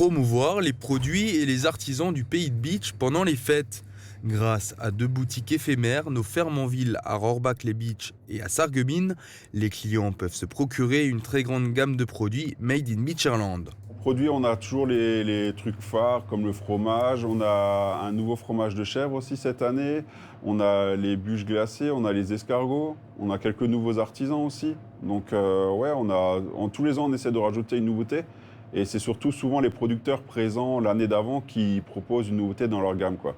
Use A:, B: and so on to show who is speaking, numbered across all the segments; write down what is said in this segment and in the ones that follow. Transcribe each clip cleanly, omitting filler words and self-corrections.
A: promouvoir les produits et les artisans du pays de Bitche pendant les fêtes. Grâce à 2 boutiques éphémères, nos fermes en ville à Rohrbach-les-Bitches et à Sarreguemines, les clients peuvent se procurer une très grande gamme de produits made in Beacherland.
B: Produits, on a toujours les trucs phares comme le fromage, on a un nouveau fromage de chèvre aussi cette année, on a les bûches glacées, on a les escargots, on a quelques nouveaux artisans aussi. Donc tous les ans on essaie de rajouter une nouveauté et c'est surtout souvent les producteurs présents l'année d'avant qui proposent une nouveauté dans leur gamme, quoi.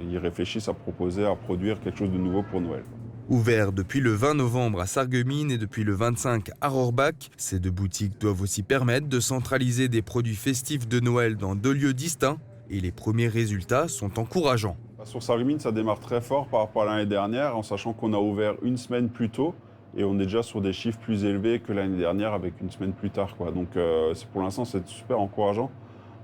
B: Ils réfléchissent à produire quelque chose de nouveau pour Noël.
A: Ouvert depuis le 20 novembre à Sarreguemines et depuis le 25 à Rohrbach, ces 2 boutiques doivent aussi permettre de centraliser des produits festifs de Noël dans 2 lieux distincts et les premiers résultats sont encourageants.
B: Sur Sarreguemines, ça démarre très fort par rapport à l'année dernière, en sachant qu'on a ouvert une semaine plus tôt et on est déjà sur des chiffres plus élevés que l'année dernière avec une semaine plus tard, quoi. Donc pour l'instant, c'est super encourageant.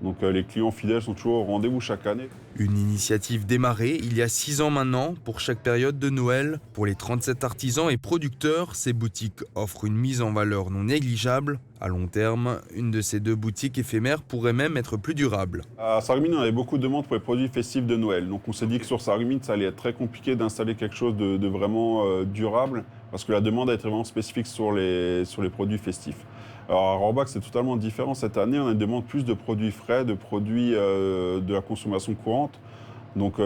B: Donc les clients fidèles sont toujours au rendez-vous chaque année.
A: Une initiative démarrée il y a 6 ans maintenant pour chaque période de Noël. Pour les 37 artisans et producteurs, ces boutiques offrent une mise en valeur non négligeable. À long terme, une de ces 2 boutiques éphémères pourrait même être plus durable.
B: À Sarreguemines, on avait beaucoup de demandes pour les produits festifs de Noël. Donc on s'est dit que sur Sarreguemines, ça allait être très compliqué d'installer quelque chose de vraiment durable parce que la demande a été vraiment spécifique sur les produits festifs. Alors à Rohrbach, c'est totalement différent. Cette année, on a une demande plus de produits frais, de produits de la consommation courante. Donc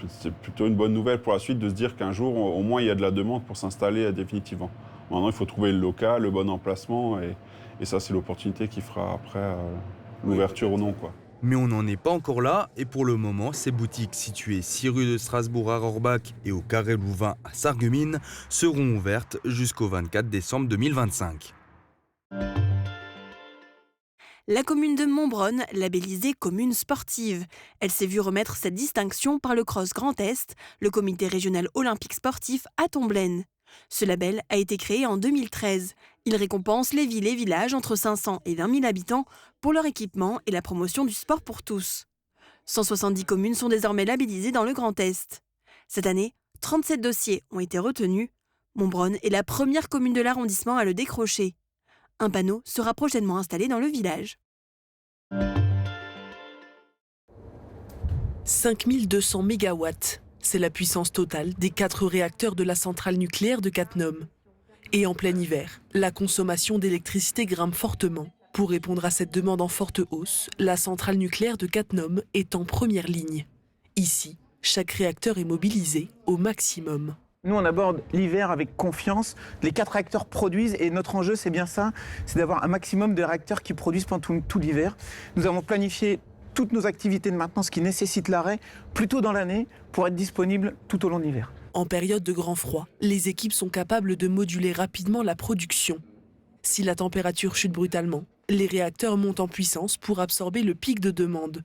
B: c'est plutôt une bonne nouvelle pour la suite de se dire qu'un jour, au moins, il y a de la demande pour s'installer définitivement. Maintenant, il faut trouver le local, le bon emplacement. Et ça, c'est l'opportunité qui fera après l'ouverture ou non, quoi.
A: Mais on n'en est pas encore là et pour le moment, ces boutiques situées 6 rue de Strasbourg à Rohrbach et au Carré Louvain à Sarreguemines seront ouvertes jusqu'au 24 décembre 2025.
C: La commune de Montbronne, labellisée commune sportive. Elle s'est vue remettre cette distinction par le Cross Grand Est, le comité régional olympique sportif à Tomblaine. Ce label a été créé en 2013. Il récompense les villes et villages entre 500 et 20 000 habitants pour leur équipement et la promotion du sport pour tous. 170 communes sont désormais labellisées dans le Grand Est. Cette année, 37 dossiers ont été retenus. Montbronne est la première commune de l'arrondissement à le décrocher. Un panneau sera prochainement installé dans le village.
D: 5200 MW, c'est la puissance totale des 4 réacteurs de la centrale nucléaire de Cattenom. Et en plein hiver, la consommation d'électricité grimpe fortement. Pour répondre à cette demande en forte hausse, la centrale nucléaire de Cattenom est en première ligne. Ici, chaque réacteur est mobilisé au maximum.
E: Nous, on aborde l'hiver avec confiance. Les 4 réacteurs produisent et notre enjeu, c'est bien ça, c'est d'avoir un maximum de réacteurs qui produisent pendant tout l'hiver. Nous avons planifié toutes nos activités de maintenance qui nécessitent l'arrêt plus tôt dans l'année pour être disponibles tout au long de l'hiver.
D: En période de grand froid, les équipes sont capables de moduler rapidement la production. Si la température chute brutalement, les réacteurs montent en puissance pour absorber le pic de demande.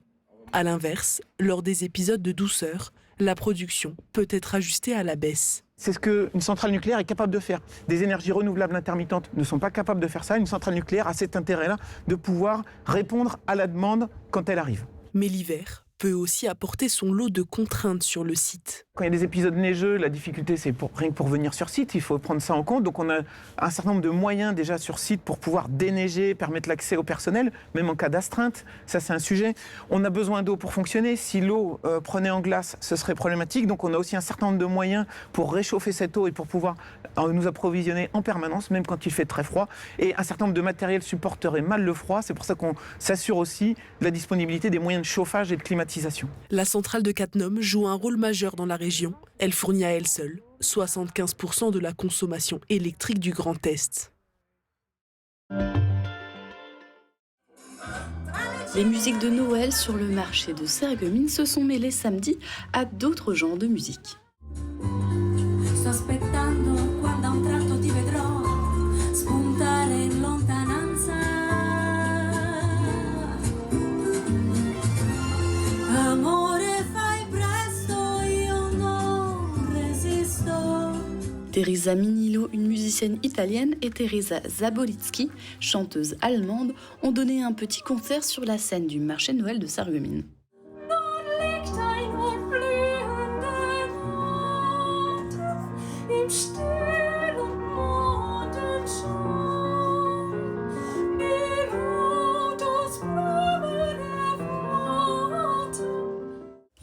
D: A l'inverse, lors des épisodes de douceur, la production peut être ajustée à la baisse.
E: C'est ce qu'une centrale nucléaire est capable de faire. Des énergies renouvelables intermittentes ne sont pas capables de faire ça. Une centrale nucléaire a cet intérêt-là de pouvoir répondre à la demande quand elle arrive.
D: Mais l'hiver peut aussi apporter son lot de contraintes sur le site.
E: Quand il y a des épisodes neigeux, la difficulté, c'est rien que pour venir sur site, il faut prendre ça en compte. Donc on a un certain nombre de moyens déjà sur site pour pouvoir déneiger, permettre l'accès au personnel, même en cas d'astreinte. Ça, c'est un sujet. On a besoin d'eau pour fonctionner. Si l'eau prenait en glace, ce serait problématique. Donc on a aussi un certain nombre de moyens pour réchauffer cette eau et pour pouvoir nous approvisionner en permanence, même quand il fait très froid. Et un certain nombre de matériels supporterait mal le froid. C'est pour ça qu'on s'assure aussi de la disponibilité des moyens de chauffage et de climatisation.
D: La centrale de Cattenom joue un rôle majeur dans la région. Elle fournit à elle seule 75% de la consommation électrique du Grand Est.
F: Les musiques de Noël sur le marché de Sarreguemines se sont mêlées samedi à d'autres genres de musique. Teresa Minillo, une musicienne italienne, et Teresa Zabolitsky, chanteuse allemande, ont donné un petit concert sur la scène du marché de Noël de Sarreguemines.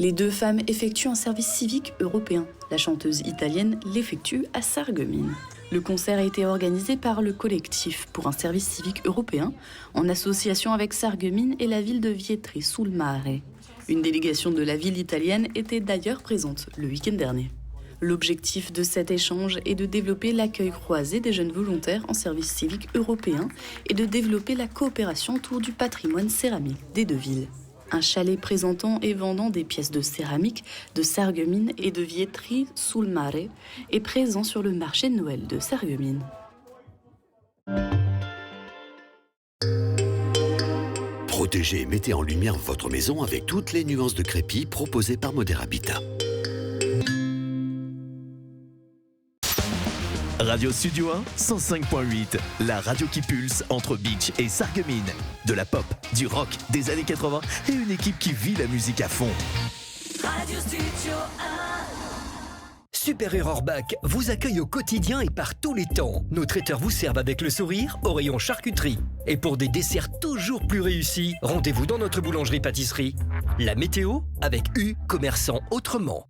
F: Les deux femmes effectuent un service civique européen. La chanteuse italienne l'effectue à Sarreguemines. Le concert a été organisé par le collectif pour un service civique européen en association avec Sarreguemines et la ville de Vietri sul Mare. Une délégation de la ville italienne était d'ailleurs présente le week-end dernier. L'objectif de cet échange est de développer l'accueil croisé des jeunes volontaires en service civique européen et de développer la coopération autour du patrimoine céramique des deux villes. Un chalet présentant et vendant des pièces de céramique de Sarreguemines et de Vietri sul Mare est présent sur le marché de Noël de Sarreguemines.
G: Protégez et mettez en lumière votre maison avec toutes les nuances de crépi proposées par Moderhabitat.
H: Radio Studio 1, 105.8, la radio qui pulse entre Beach et Sarreguemines. De la pop, du rock, des années 80 et une équipe qui vit la musique à fond.
I: Radio Studio 1.
J: Super Orbach vous accueille au quotidien et par tous les temps. Nos traiteurs vous servent avec le sourire au rayon charcuterie. Et pour des desserts toujours plus réussis, rendez-vous dans notre boulangerie-pâtisserie. La météo avec U, commerçant autrement.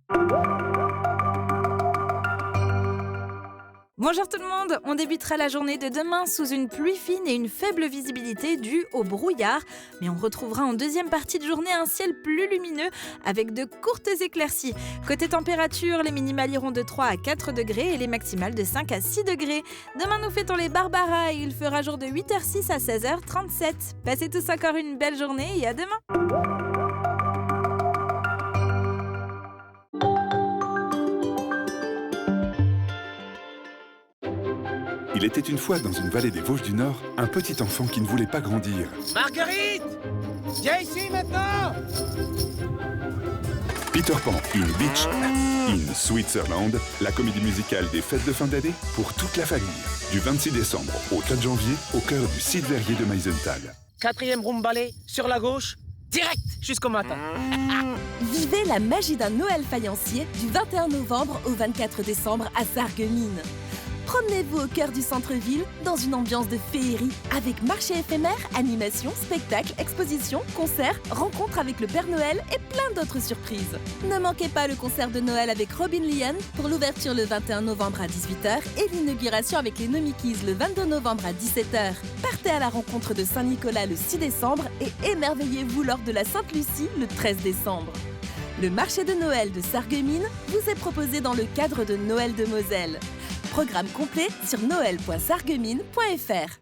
K: Bonjour tout le monde, on débutera la journée de demain sous une pluie fine et une faible visibilité due au brouillard. Mais on retrouvera en deuxième partie de journée un ciel plus lumineux avec de courtes éclaircies. Côté température, les minimales iront de 3 à 4 degrés et les maximales de 5 à 6 degrés. Demain nous fêtons les Barbaras et il fera jour de 8h06 à 16h37. Passez tous encore une belle journée et à demain.
L: Il était une fois dans une vallée des Vosges du Nord, un petit enfant qui ne voulait pas grandir.
M: Marguerite! Viens ici maintenant!
L: Peter Pan in Beach, in Switzerland, la comédie musicale des fêtes de fin d'année pour toute la famille. Du 26 décembre au 4 janvier, au cœur du site verrier de Meisenthal.
M: 4e room-ballet, sur la gauche, direct jusqu'au matin.
N: Vivez la magie d'un Noël faïencier du 21 novembre au 24 décembre à Sarreguemines. Promenez-vous au cœur du centre-ville dans une ambiance de féerie avec marché éphémère, animation, spectacles, expositions, concerts, rencontres avec le Père Noël et plein d'autres surprises. Ne manquez pas le concert de Noël avec Robin Leon pour l'ouverture le 21 novembre à 18h et l'inauguration avec les Nomikies le 22 novembre à 17h. Partez à la rencontre de Saint-Nicolas le 6 décembre et émerveillez-vous lors de la Sainte-Lucie le 13 décembre. Le marché de Noël de Sarreguemines vous est proposé dans le cadre de Noël de Moselle. Programme complet sur noël.sarreguemines.fr.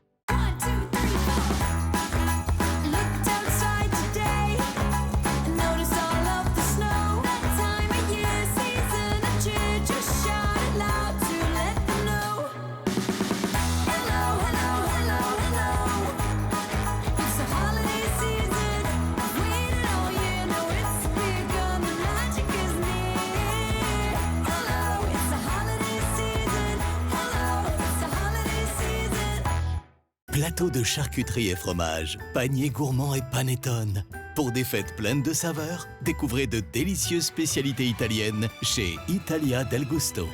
H: Plateau de charcuterie et fromage, panier gourmand et panettone. Pour des fêtes pleines de saveurs, découvrez de délicieuses spécialités italiennes chez Italia del Gusto.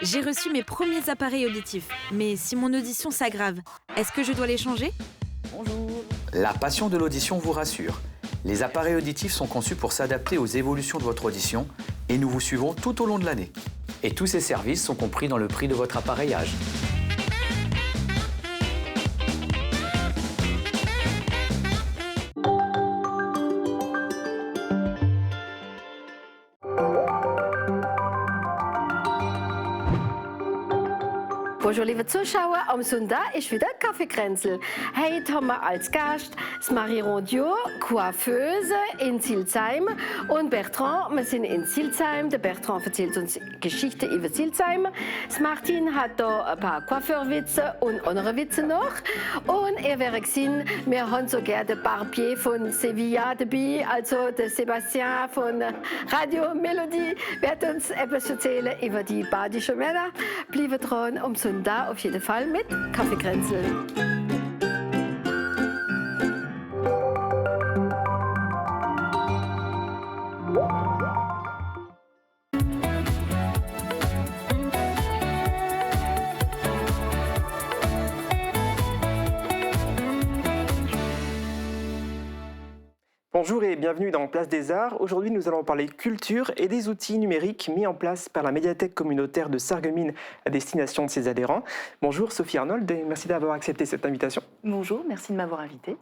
K: J'ai reçu mes premiers appareils auditifs, mais si mon audition s'aggrave, est-ce que je dois les changer ?
O: Bonjour. La passion de l'audition vous rassure. Les appareils auditifs sont conçus pour s'adapter aux évolutions de votre audition et nous vous suivons tout au long de l'année. Et tous ces services sont compris dans le prix de votre appareillage.
P: Bonjour liebe Zuschauer, am Sonntag ist wieder Kaffeekränzel. Heute haben wir als Gast das Marie Rondiot, Coiffeuse in Silsheim und Bertrand. Wir sind in Silsheim. Der Bertrand erzählt uns Geschichten über Silsheim. Das Martin hat da ein paar Coiffeurwitze und andere Witze noch. Und ihr werdet sehen, wir haben so gerne den Barbier von Sevilla dabei, also der Sebastian von Radio Melodie, wird uns etwas erzählen über die badischen Männer. Bleibt dran, am Sonntag auf jeden Fall mit Kaffeekränzel.
Q: Bonjour et bienvenue dans Place des Arts. Aujourd'hui, nous allons parler culture et des outils numériques mis en place par la médiathèque communautaire de Sarreguemines à destination de ses adhérents. Bonjour Sophie Arnold et merci d'avoir accepté cette invitation.
R: Bonjour, merci de m'avoir invitée.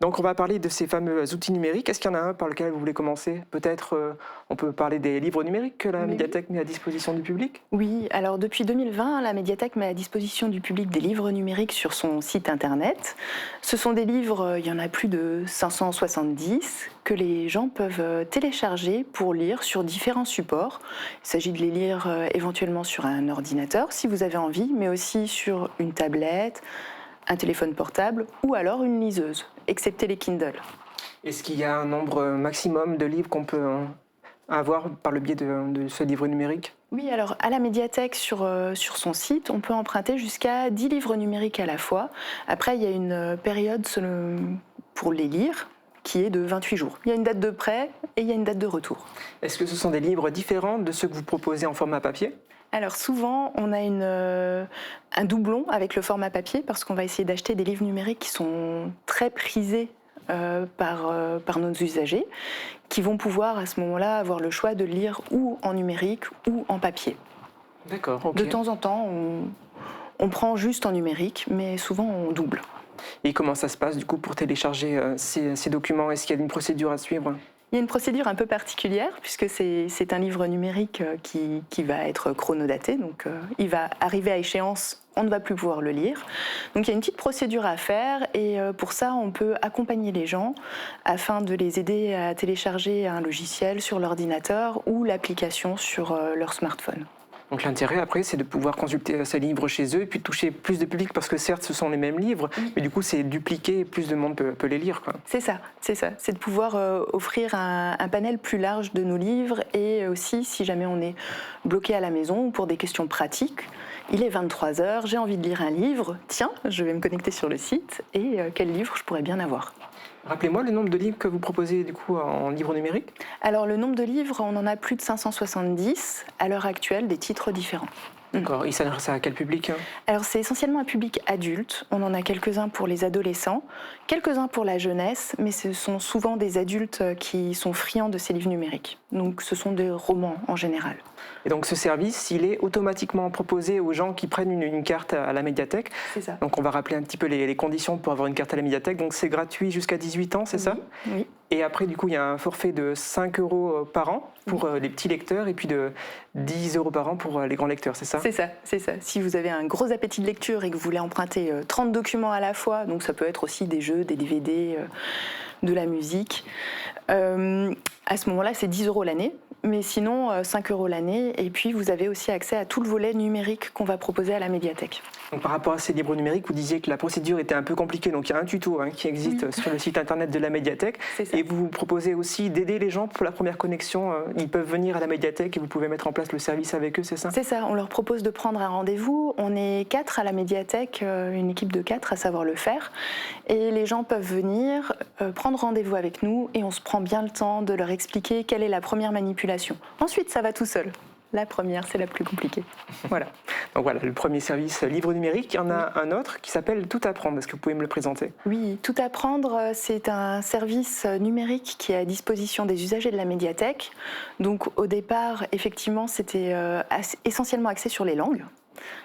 Q: Donc on va parler de ces fameux outils numériques. Est-ce qu'il y en a un par lequel vous voulez commencer ? Peut-être on peut parler des livres numériques que la médiathèque met à disposition du public ?
R: Oui, alors depuis 2020, la médiathèque met à disposition du public des livres numériques sur son site internet. Ce sont des livres, il y en a plus de 570, que les gens peuvent télécharger pour lire sur différents supports. Il s'agit de les lire éventuellement sur un ordinateur si vous avez envie, mais aussi sur une tablette, un téléphone portable ou alors une liseuse, excepté les Kindle.
Q: Est-ce qu'il y a un nombre maximum de livres qu'on peut avoir par le biais de ce livre numérique ?
R: Oui, alors à la médiathèque, sur son site, on peut emprunter jusqu'à 10 livres numériques à la fois. Après, il y a une période pour les lire qui est de 28 jours. Il y a une date de prêt et il y a une date de retour.
Q: Est-ce que ce sont des livres différents de ceux que vous proposez en format papier ?
R: Alors souvent, on a un doublon avec le format papier parce qu'on va essayer d'acheter des livres numériques qui sont très prisés par nos usagers, qui vont pouvoir à ce moment-là avoir le choix de lire ou en numérique ou en papier.
Q: D'accord. Ok.
R: De temps en temps, on prend juste en numérique, mais souvent on double.
Q: Et comment ça se passe du coup pour télécharger ces documents ? Est-ce qu'il y a une procédure à suivre ?
R: Il y a une procédure un peu particulière puisque c'est un livre numérique qui va être chronodaté, donc il va arriver à échéance, on ne va plus pouvoir le lire. Donc il y a une petite procédure à faire et pour ça on peut accompagner les gens afin de les aider à télécharger un logiciel sur l'ordinateur ou l'application sur leur smartphone.
Q: Donc l'intérêt après, c'est de pouvoir consulter ces livres chez eux et puis toucher plus de public parce que certes, ce sont les mêmes livres, mais du coup, c'est dupliqué et plus de monde peut les lire, quoi.
R: C'est ça. C'est de pouvoir offrir un panel plus large de nos livres et aussi, si jamais on est bloqué à la maison ou pour des questions pratiques, il est 23h, j'ai envie de lire un livre, tiens, je vais me connecter sur le site et quel livre je pourrais bien avoir.
Q: Rappelez-moi le nombre de livres que vous proposez du coup en livre numérique ?
R: Alors le nombre de livres, on en a plus de 570 à l'heure actuelle, des titres différents.
Q: D'accord, il s'adresse à quel public ?
R: Alors c'est essentiellement un public adulte, on en a quelques-uns pour les adolescents, quelques-uns pour la jeunesse, mais ce sont souvent des adultes qui sont friands de ces livres numériques. Donc ce sont des romans en général.
Q: Et donc ce service, il est automatiquement proposé aux gens qui prennent une carte à la médiathèque.
R: C'est ça.
Q: Donc on va rappeler un petit peu les conditions pour avoir une carte à la médiathèque. Donc c'est gratuit jusqu'à 18 ans, c'est ça ?
R: Oui.
Q: Et après, du coup, il y a un forfait de 5 € par an pour les petits lecteurs et puis de 10 € par an pour les grands lecteurs, c'est ça ?
R: C'est ça. Si vous avez un gros appétit de lecture et que vous voulez emprunter 30 documents à la fois, donc ça peut être aussi des jeux, des DVD, de la musique, à ce moment-là, c'est 10 € l'année. Mais sinon, 5 € l'année. Et puis, vous avez aussi accès à tout le volet numérique qu'on va proposer à la médiathèque.
Q: Donc, par rapport à ces livres numériques, vous disiez que la procédure était un peu compliquée. Donc, il y a un tuto qui existe sur le site internet de la médiathèque. Et vous proposez aussi d'aider les gens pour la première connexion. Ils peuvent venir à la médiathèque et vous pouvez mettre en place le service avec eux, c'est ça ?
R: C'est ça. On leur propose de prendre un rendez-vous. On est 4 à la médiathèque, une équipe de 4 à savoir le faire. Et les gens peuvent venir, prendre rendez-vous avec nous et on se prend bien le temps de leur expliquer quelle est la première manipulation. Ensuite, ça va tout seul. La première, c'est la plus compliquée. Voilà.
Q: Donc voilà, le premier service livre numérique. Il y en a un autre qui s'appelle Tout apprendre. Est-ce que vous pouvez me le présenter ?
R: Oui, Tout apprendre, c'est un service numérique qui est à disposition des usagers de la médiathèque. Donc au départ, effectivement, c'était essentiellement axé sur les langues,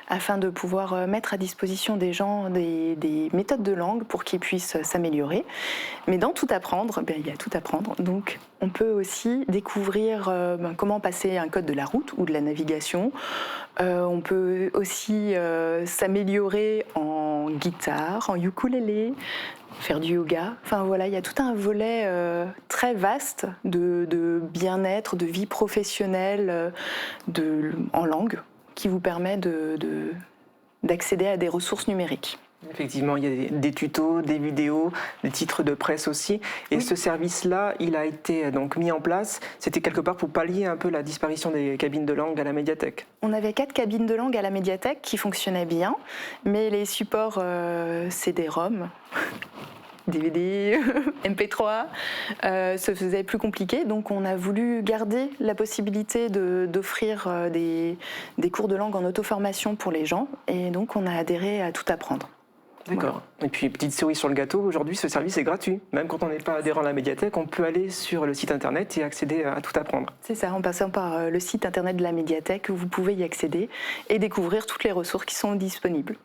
R: afin de pouvoir mettre à disposition des gens des méthodes de langue pour qu'ils puissent s'améliorer. Mais dans Tout apprendre, il y a Tout apprendre. Donc on peut aussi découvrir comment passer un code de la route ou de la navigation. On peut aussi s'améliorer en guitare, en ukulélé, faire du yoga. Enfin voilà, il y a tout un volet très vaste de bien-être, de vie professionnelle, en langue, qui vous permet d'accéder à des ressources numériques.
Q: Effectivement, il y a des tutos, des vidéos, des titres de presse aussi. Et ce service-là, il a été donc mis en place. C'était quelque part pour pallier un peu la disparition des cabines de langue à la médiathèque.
R: On avait 4 cabines de langue à la médiathèque qui fonctionnaient bien, mais les supports CD-ROM, DVD, MP3, se faisait plus compliqué. Donc on a voulu garder la possibilité d'offrir des cours de langue en auto-formation pour les gens. Et donc on a adhéré à Tout apprendre.
Q: D'accord. Et puis, petite cerise sur le gâteau, aujourd'hui, ce service est gratuit. Même quand on n'est pas adhérent à la médiathèque, on peut aller sur le site internet et accéder à tout apprendre.
R: C'est ça, en passant par le site internet de la médiathèque, vous pouvez y accéder et découvrir toutes les ressources qui sont disponibles.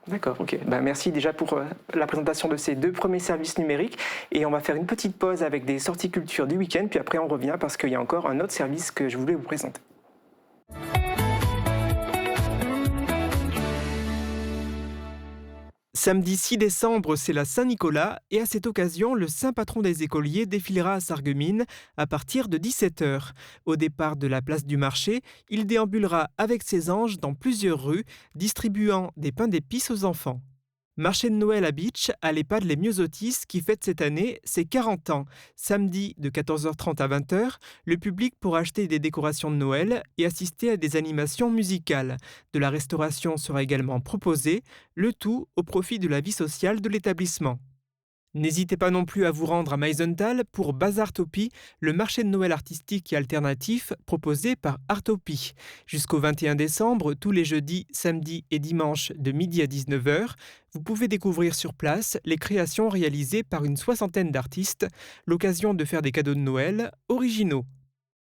Q: D'accord, ok. Merci déjà pour la présentation de ces 2 premiers services numériques. Et on va faire une petite pause avec des sorties culture du week-end, puis après on revient parce qu'il y a encore un autre service que je voulais vous présenter.
S: Samedi 6 décembre, c'est la Saint-Nicolas et à cette occasion, le saint patron des écoliers défilera à Sarreguemines à partir de 17h. Au départ de la place du marché, il déambulera avec ses anges dans plusieurs rues, distribuant des pains d'épices aux enfants. Marché de Noël à Beach, à l'EHPAD Les Myosotis, qui fête cette année ses 40 ans. Samedi de 14h30 à 20h, le public pourra acheter des décorations de Noël et assister à des animations musicales. De la restauration sera également proposée, le tout au profit de la vie sociale de l'établissement. N'hésitez pas non plus à vous rendre à Meisenthal pour Bazartopie, le marché de Noël artistique et alternatif proposé par Artopie. Jusqu'au 21 décembre, tous les jeudis, samedis et dimanches de midi à 19h, vous pouvez découvrir sur place les créations réalisées par une 60aine d'artistes, l'occasion de faire des cadeaux de Noël originaux.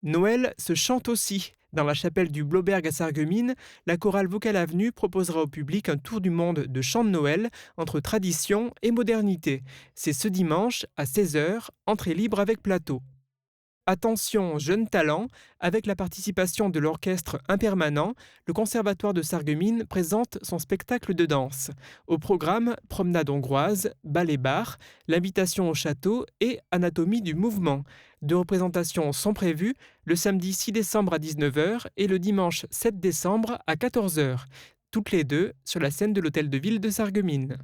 S: Noël se chante aussi. Dans la chapelle du Blauberg à Sarreguemines, la chorale Vocale Avenue proposera au public un tour du monde de chants de Noël entre tradition et modernité. C'est ce dimanche à 16h, entrée libre avec plateau. Attention, jeunes talents, avec la participation de l'orchestre Impermanent, le Conservatoire de Sarreguemines présente son spectacle de danse. Au programme, promenade hongroise, ballet-bar, l'invitation au château et anatomie du mouvement. 2 représentations sont prévues, le samedi 6 décembre à 19h et le dimanche 7 décembre à 14h. Toutes les 2 sur la scène de l'hôtel de ville de Sarreguemines.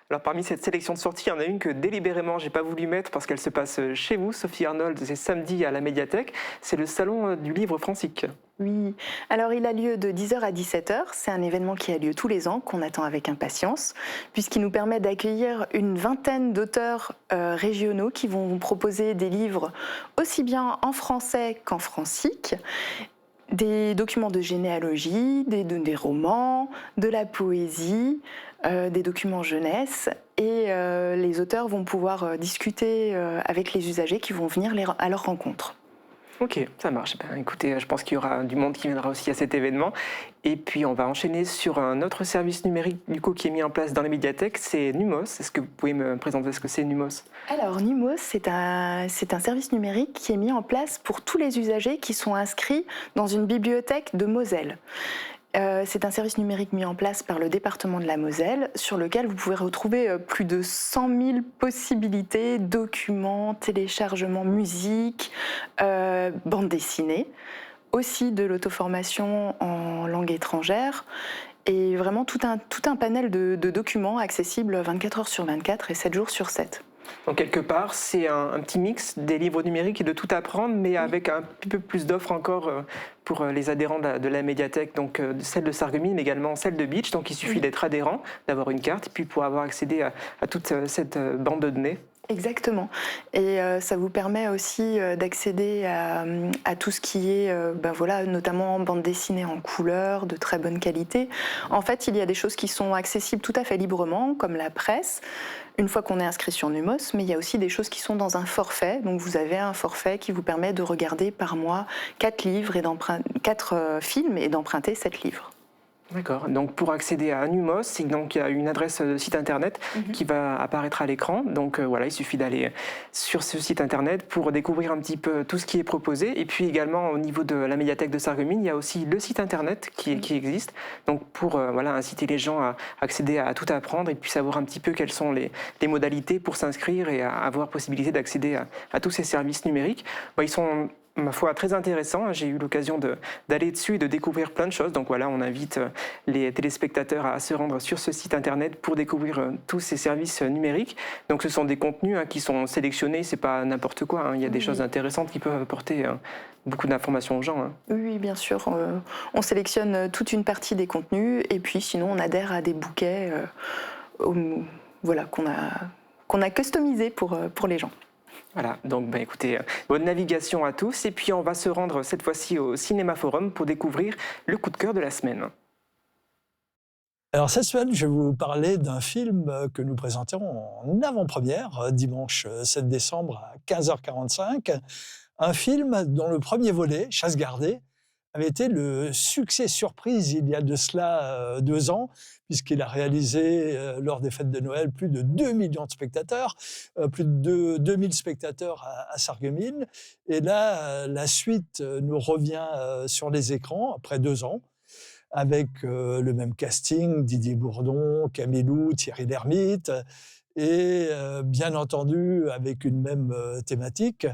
Q: Alors parmi cette sélection de sorties, il y en a une que délibérément j'ai pas voulu mettre parce qu'elle se passe chez vous, Sophie Arnold, c'est samedi à la médiathèque, c'est le salon du livre francique.
R: Oui, alors il a lieu de 10h à 17h, c'est un événement qui a lieu tous les ans, qu'on attend avec impatience, puisqu'il nous permet d'accueillir une vingtaine d'auteurs régionaux qui vont vous proposer des livres aussi bien en français qu'en francique, des documents de généalogie, des romans, de la poésie, des documents jeunesse, et les auteurs vont pouvoir discuter avec les usagers qui vont venir à leur rencontre.
Q: Ok, ça marche. Écoutez, je pense qu'il y aura du monde qui viendra aussi à cet événement. Et puis on va enchaîner sur un autre service numérique du coup, qui est mis en place dans les médiathèques, c'est Numos. Est-ce que vous pouvez me présenter ce que c'est Numos ?
R: Alors Numos, c'est un service numérique qui est mis en place pour tous les usagers qui sont inscrits dans une bibliothèque de Moselle. C'est un service numérique mis en place par le département de la Moselle, sur lequel vous pouvez retrouver plus de 100 000 possibilités, documents, téléchargements, musique, bande dessinée, aussi de l'auto-formation en langue étrangère, et vraiment tout un panel de documents accessibles 24 heures sur 24 et 7 jours sur 7.
Q: Donc quelque part, c'est un petit mix des livres numériques et de tout apprendre, mais avec un petit peu plus d'offres encore pour les adhérents de la médiathèque, donc celle de Sarreguemines, mais également celle de Beach. Donc il suffit d'être adhérent, d'avoir une carte, et puis pour avoir accédé à toute cette bande de données.
R: Exactement. Et ça vous permet aussi d'accéder à tout ce qui est, notamment bande dessinée en couleur, de très bonne qualité. En fait, il y a des choses qui sont accessibles tout à fait librement, comme la presse, une fois qu'on est inscrit sur Numos, mais il y a aussi des choses qui sont dans un forfait. Donc vous avez un forfait qui vous permet de regarder par mois 4 livres et 4 films et d'emprunter 7 livres.
Q: D'accord. Donc pour accéder à Numos, il y a une adresse de site internet qui va apparaître à l'écran. Donc voilà, il suffit d'aller sur ce site internet pour découvrir un petit peu tout ce qui est proposé. Et puis également au niveau de la médiathèque de Sarreguemines, il y a aussi le site internet qui existe. Donc pour inciter les gens à accéder à tout apprendre et puis savoir un petit peu quelles sont les modalités pour s'inscrire et à avoir possibilité d'accéder à tous ces services numériques. Ils sont ma foi, très intéressant. J'ai eu l'occasion d'aller dessus et de découvrir plein de choses. Donc voilà, on invite les téléspectateurs à se rendre sur ce site internet pour découvrir tous ces services numériques. Donc ce sont des contenus qui sont sélectionnés, c'est pas n'importe quoi. Il y a des choses intéressantes qui peuvent apporter beaucoup d'informations aux gens.
R: Oui, bien sûr. On sélectionne toute une partie des contenus et puis sinon on adhère à des bouquets qu'on a customisés pour les gens.
Q: Voilà, donc écoutez, bonne navigation à tous. Et puis on va se rendre cette fois-ci au Cinéma Forum pour découvrir le coup de cœur de la semaine.
T: Alors cette semaine, je vais vous parler d'un film que nous présenterons en avant-première, dimanche 7 décembre à 15h45. Un film dont le premier volet, Chasse gardée, avait été le succès surprise il y a de cela 2 ans, puisqu'il a réalisé, lors des fêtes de Noël, plus de 2 millions de spectateurs, plus de 2000 spectateurs à Sarreguemines. Et là, la suite nous revient sur les écrans après 2 ans, avec le même casting, Didier Bourdon, Camille Lou, Thierry Lhermitte, et bien entendu avec une même thématique,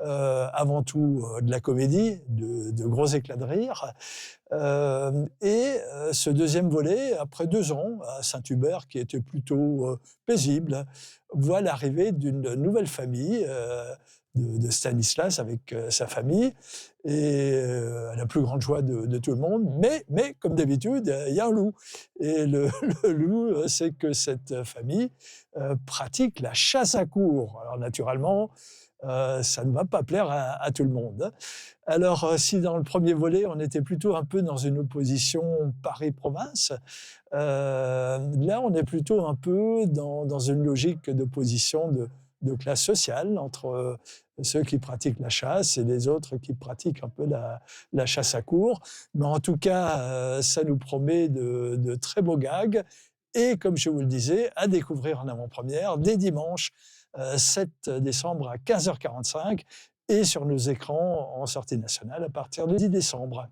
T: avant tout de la comédie, de gros éclats de rire. Ce deuxième volet, après 2 ans à Saint-Hubert, qui était plutôt paisible, voit l'arrivée d'une nouvelle famille, de Stanislas avec sa famille, et à la plus grande joie de tout le monde. Mais comme d'habitude, il y a un loup. Et le loup, c'est que cette famille pratique la chasse à courre. Alors naturellement, ça ne va pas plaire à tout le monde. Alors, si dans le premier volet, on était plutôt un peu dans une opposition Paris-province, là, on est plutôt un peu dans une logique d'opposition de classe sociale entre ceux qui pratiquent la chasse et les autres qui pratiquent un peu la chasse à courre. Mais en tout cas, ça nous promet de très beaux gags. Et comme je vous le disais, à découvrir en avant-première dès dimanche 7 décembre à 15h45 et sur nos écrans en sortie nationale à partir du 10 décembre.